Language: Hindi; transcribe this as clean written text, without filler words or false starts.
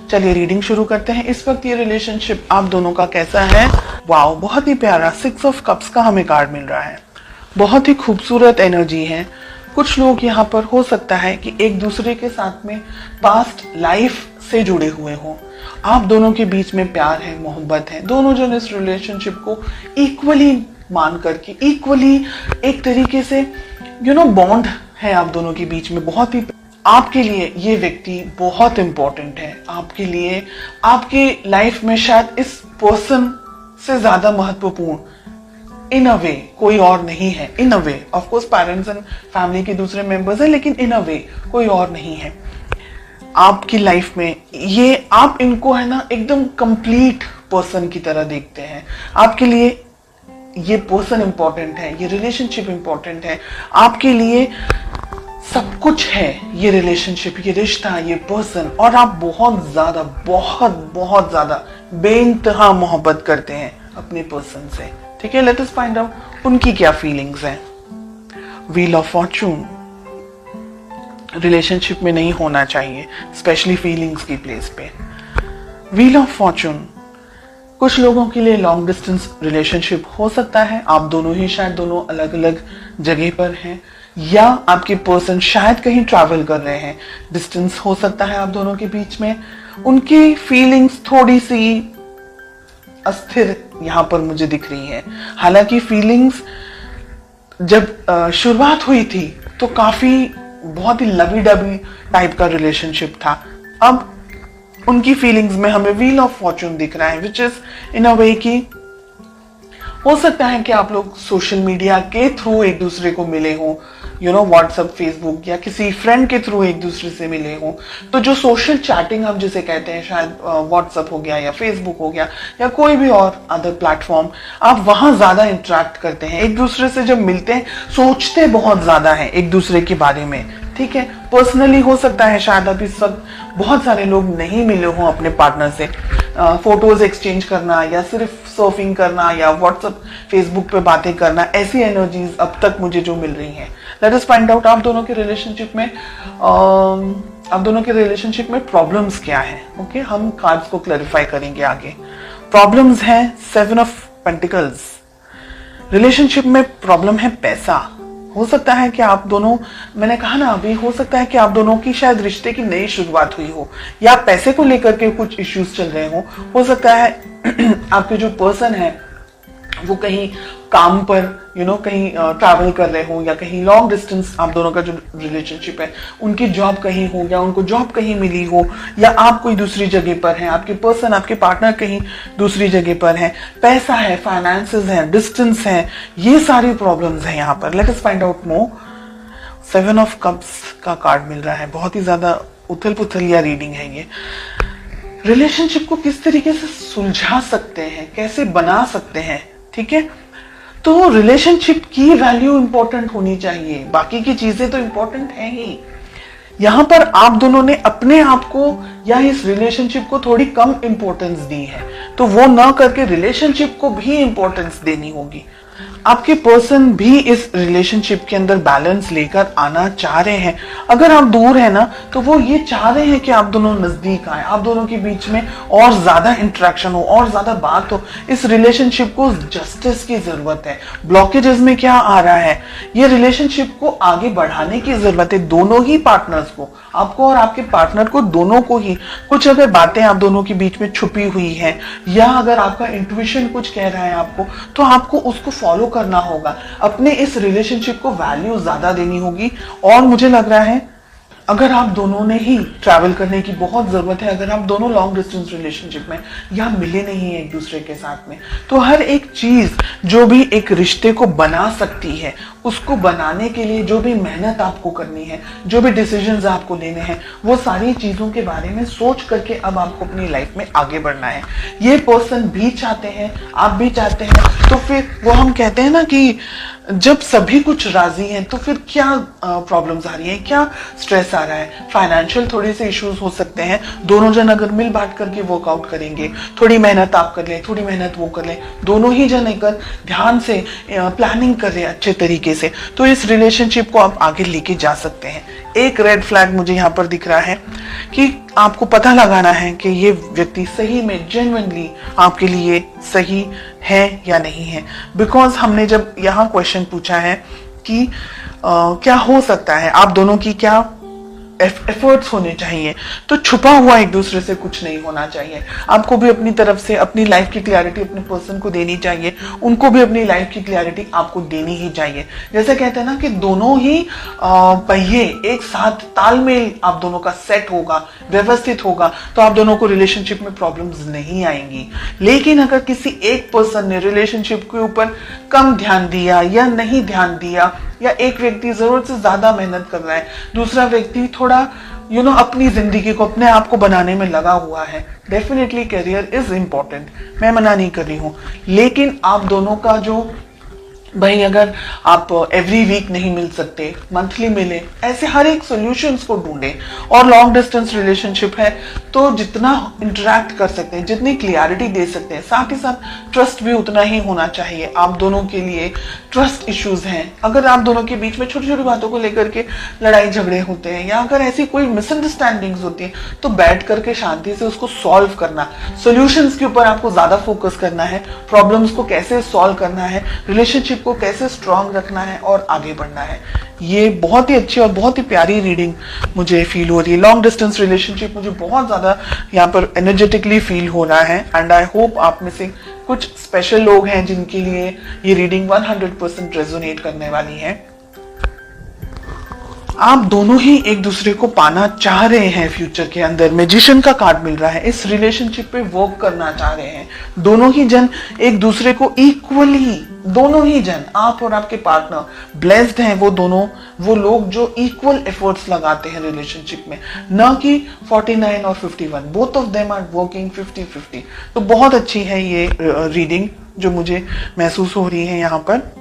चलिए रीडिंग शुरू करते हैं। इस वक्त ये रिलेशनशिप आप दोनों का कैसा है? वाओ, बहुत ही प्यारा 6 ऑफ कप्स का हमें कार्ड मिल रहा है। बहुत ही खूबसूरत एनर्जी है। कुछ लोग यहाँ पर हो सकता है कि एक दूसरे के साथ में पास्ट लाइफ से जुड़े हुए हों। आप दोनों के बीच में प्यार है, मोहब्बत है। दोनों जन इस रिलेशनशिप को इक्वली मान करके, इक्वली एक तरीके से बॉन्ड है आप दोनों के बीच में। बहुत ही आपके लिए ये व्यक्ति बहुत इंपॉर्टेंट है। आपके लिए, आपकी लाइफ में शायद इस पर्सन से ज्यादा महत्वपूर्ण इन अ वे कोई और नहीं है। In a way of course parents and family के दूसरे मेंबर्स हैं, लेकिन इन अ वे कोई और नहीं है आपकी लाइफ में। ये आप इनको है ना एकदम कंप्लीट पर्सन की तरह देखते हैं। आपके लिए ये पर्सन इंपॉर्टेंट है, ये रिलेशनशिप इंपॉर्टेंट है। आपके लिए सब कुछ है ये रिलेशनशिप, ये रिश्ता, ये पर्सन। और आप बहुत ज्यादा, बहुत ज्यादा बेइंतहा मोहब्बत करते हैं अपने पर्सन से। ठीक है, लेट अस फाइंड आउट उनकी क्या फीलिंग्स हैं। व्हील ऑफ फॉर्चून रिलेशनशिप में नहीं होना चाहिए, स्पेशली फीलिंग्स की प्लेस पे। व्हील ऑफ फॉर्चून कुछ लोगों के लिए लॉन्ग डिस्टेंस रिलेशनशिप हो सकता है। आप दोनों ही शायद दोनों अलग अलग जगह पर हैं, या आपके पर्सन शायद कहीं ट्रैवल कर रहे हैं। डिस्टेंस हो सकता है आप दोनों के बीच में। उनकी फीलिंग्स थोड़ी सी अस्थिर यहाँ पर मुझे दिख रही है। हालांकि फीलिंग्स जब शुरुआत हुई थी तो काफी बहुत ही लवी डबी टाइप का रिलेशनशिप था। अब उनकी फीलिंग्स में हमें व्हील ऑफ फॉर्चून दिख रहा है, विच इज इन अ वे कि हो सकता है कि आप लोग सोशल मीडिया के थ्रू एक दूसरे को मिले हों, व्हाट्सएप, फेसबुक, या किसी फ्रेंड के थ्रू एक दूसरे से मिले हों। तो जो सोशल चैटिंग हम जिसे कहते हैं, शायद व्हाट्सएप हो गया या फेसबुक हो गया या कोई भी और अदर प्लेटफॉर्म, आप वहां ज्यादा इंटरेक्ट करते हैं एक दूसरे से। जब मिलते हैं सोचते बहुत ज्यादा है एक दूसरे के बारे में। ठीक है, पर्सनली हो सकता है शायद अब इस वक्त बहुत सारे लोग नहीं मिले हों अपने पार्टनर से। फोटोज एक्सचेंज करना या सिर्फ सर्फिंग करना या व्हाट्सएप, फेसबुक पे बातें करना, ऐसी एनर्जीज अब तक मुझे जो मिल रही हैं। लेट अस फाइंड आउट आप दोनों के रिलेशनशिप में प्रॉब्लम्स क्या है। ओके, हम कार्ड्स को क्लैरिफाई करेंगे आगे। प्रॉब्लम्स हैं 7 ऑफ पेंटिकल्स। रिलेशनशिप में प्रॉब्लम है पैसा। हो सकता है कि आप दोनों, मैंने कहा ना अभी, हो सकता है कि आप दोनों की शायद रिश्ते की नई शुरुआत हुई हो, या पैसे को लेकर के कुछ इश्यूज चल रहे हो सकता है आपके जो पर्सन है वो कहीं काम पर कहीं ट्रैवल कर रहे हो, या कहीं लॉन्ग डिस्टेंस आप दोनों का जो रिलेशनशिप है उनकी जॉब कहीं हो, या उनको जॉब कहीं मिली हो, या आप कोई दूसरी जगह पर हैं, आपके पर्सन, आपके पार्टनर कहीं दूसरी जगह पर है। पैसा है, फाइनेंसेस है, डिस्टेंस है, ये सारी प्रॉब्लम्स हैं यहाँ पर। Let us find out more. 7 of cups का कार्ड मिल रहा है। बहुत ही ज्यादा उथल पुथल या रीडिंग है ये। रिलेशनशिप को किस तरीके से सुलझा सकते हैं, कैसे बना सकते हैं। ठीक है, तो रिलेशनशिप की वैल्यू इंपॉर्टेंट होनी चाहिए, बाकी की चीजें तो इंपॉर्टेंट है ही। यहां पर आप दोनों ने अपने आप को या इस रिलेशनशिप को थोड़ी कम इंपॉर्टेंस दी है, तो वो ना करके रिलेशनशिप को भी इंपॉर्टेंस देनी होगी। आपके पर्सन भी इस रिलेशनशिप के अंदर बैलेंस लेकर आना चाह रहे हैं। अगर आप दूर है ना, तो वो ये चाह रहे हैं कि आप दोनों नजदीक आए, आप दोनों के बीच में और ज्यादा इंटरेक्शन हो और ज्यादा बात हो। इस रिलेशनशिप को जस्टिस की जरूरत है। ब्लॉकेजेस में क्या आ रहा है, ये रिलेशनशिप को आगे बढ़ाने की जरूरत है। दोनों ही पार्टनर्स को, आपको और आपके पार्टनर को, दोनों को ही कुछ अगर बातें आप दोनों के बीच में छुपी हुई है, या अगर आपका इंट्यूशन कुछ कह रहा है आपको, तो आपको उसको फॉलो करना होगा। अपने इस रिलेशनशिप को वैल्यू ज्यादा देनी होगी। और मुझे लग रहा है अगर आप दोनों ने ही ट्रैवल करने की बहुत जरूरत है, अगर आप दोनों लॉन्ग डिस्टेंस रिलेशनशिप में या मिले नहीं है एक दूसरे के साथ में, तो हर एक चीज जो भी एक रिश्ते को बना सकती है, उसको बनाने के लिए जो भी मेहनत आपको करनी है, जो भी डिसीजंस आपको लेने हैं, वो सारी चीजों के बारे में सोच करके अब आपको अपनी लाइफ में आगे बढ़ना है। ये पर्सन भी चाहते हैं, आप भी चाहते हैं, तो फिर वो हम कहते हैं ना कि जब सभी कुछ राजी हैं तो फिर क्या प्रॉब्लम्स आ रही हैं, क्या स्ट्रेस आ रहा है। फाइनेंशियल थोड़े से इश्यूज हो सकते हैं। दोनों जन अगर मिल बांट करके वर्कआउट करेंगे, थोड़ी मेहनत आप कर लें, थोड़ी मेहनत वो कर लें, दोनों ही जन अगर ध्यान से प्लानिंग कर रहे हैं अच्छे तरीके से, तो इस रिलेशनशिप को आप आगे लेके जा सकते हैं। एक रेड फ्लैग मुझे यहाँ पर दिख रहा है कि आपको पता लगाना है कि ये व्यक्ति सही में जेन्युइनली आपके लिए सही है या नहीं है। बिकॉज हमने जब यहाँ क्वेश्चन पूछा है कि क्या हो सकता है, आप दोनों की क्या एफर्ट्स होने चाहिए, तो छुपा हुआ एक दूसरे से कुछ नहीं होना चाहिए। आपको भी अपनी तरफ से अपनी लाइफ की क्लैरिटी अपने पर्सन को देनी चाहिए, उनको भी अपनी लाइफ की क्लैरिटी आपको देनी ही चाहिए। जैसे कहते हैं ना कि दोनों ही पहिए एक साथ तालमेल आप दोनों का सेट होगा, व्यवस्थित होगा, तो आप दोनों को रिलेशनशिप में प्रॉब्लम्स नहीं आएंगी। लेकिन अगर किसी एक पर्सन ने रिलेशनशिप के ऊपर कम ध्यान दिया या नहीं ध्यान दिया, या एक व्यक्ति जरूरत से ज्यादा मेहनत कर रहा है, दूसरा व्यक्ति थोड़ा अपनी जिंदगी को अपने आप को बनाने में लगा हुआ है, डेफिनेटली करियर इज इंपॉर्टेंट, मैं मना नहीं कर रही हूं। लेकिन आप दोनों का जो भाई, अगर आप एवरी वीक नहीं मिल सकते, मंथली मिले, ऐसे हर एक सॉल्यूशंस को ढूंढें। और लॉन्ग डिस्टेंस रिलेशनशिप है तो जितना इंटरेक्ट कर सकते हैं, जितनी क्लियरिटी दे सकते हैं, साथ ही साथ ट्रस्ट भी उतना ही होना चाहिए। आप दोनों के लिए ट्रस्ट इश्यूज हैं, अगर आप दोनों के बीच में छोटी छोटी बातों को लेकर के लड़ाई झगड़े होते हैं, या अगर ऐसी कोई मिसअंडरस्टैंडिंग्स होती है, तो बैठ करके शांति से उसको सॉल्व करना, सॉल्यूशंस के ऊपर आपको ज्यादा फोकस करना है, प्रॉब्लम्स को कैसे सॉल्व करना है, रिलेशनशिप को कैसे स्ट्रांग रखना है और आगे बढ़ना है। ये बहुत ही अच्छी और बहुत ही प्यारी रीडिंग मुझे फील हो रही है। लॉन्ग डिस्टेंस रिलेशनशिप मुझे बहुत ज्यादा यहाँ पर एनर्जेटिकली फील हो रहा है, एंड आई होप आप में से कुछ स्पेशल लोग हैं जिनके लिए ये रीडिंग 100% रेजोनेट करने वाली है। आप दोनों ही एक दूसरे को पाना चाह रहे हैं फ्यूचर के अंदर, मैजिशियन का कार्ड मिल रहा है, इस रिलेशनशिप पे वर्क करना चाह रहे हैं। दोनों ही जन एक दूसरे को इक्वली, दोनों ही जन, आप और आपके पार्टनर ब्लेस्ड हैं, वो लोग जो इक्वल एफर्ट्स लगाते हैं रिलेशनशिप में, न कि 49 और 51, both of them are working 50-50। तो बहुत अच्छी है ये रीडिंग जो मुझे महसूस हो रही है यहाँ पर।